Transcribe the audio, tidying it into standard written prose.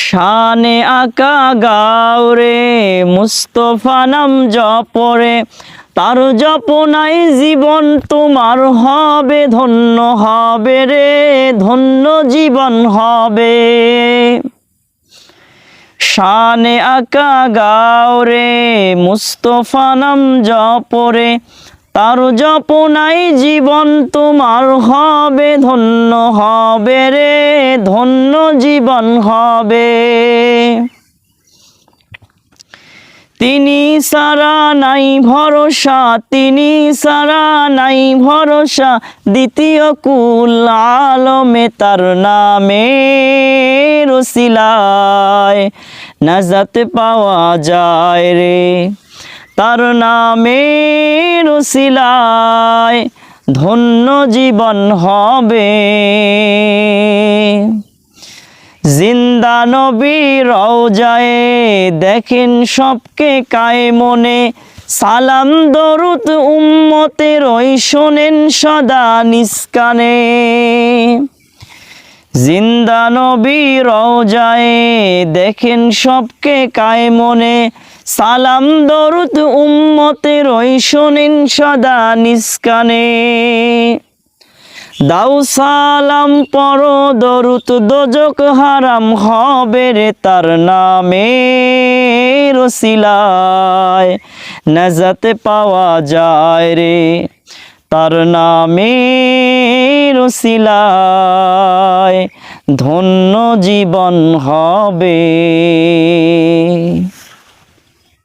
শানে আকা গাওরে মুস্তফা নাম জপরে, তার জপনাই জীবন তোমার হবে ধন্য হবে রে, ধন্য জীবন হবে। শানে আকা গাওরে মুস্তফা নাম জপরে, তার জপনাই জীবন তোমার হবে ধন্য হবে রে, ধন্য জীবন হবে। তিনি সারা নাই ভরসা, তিনি সারা নাই ভরসা, দ্বিতীয় কুল আলমে তার নামের ওসিলায় নাজাত পাওয়া যায় রে, তার নামের ওসিলায় ধন্য জীবন হবে। জিন্দা নবী রওজায়ে দেখেন সবকে কায়ে মনে, সালাম দরুদ উম্মতের ওই শোনেন সদা নিষ্কানে। জিন্দা নবী রওজায়ে দেখেন সবকে কায়ে মনে, সালাম দরুদ উম্মতের ওই শোনেন সদা নিষ্কানে। দাও সালাম পড়ো দরুদ দোজক হারাম হবে রে, তার নামের ওসিলায় নাজাত পাওয়া যায় রে, তার নামের ওসিলায় ধন্য জীবন হবে।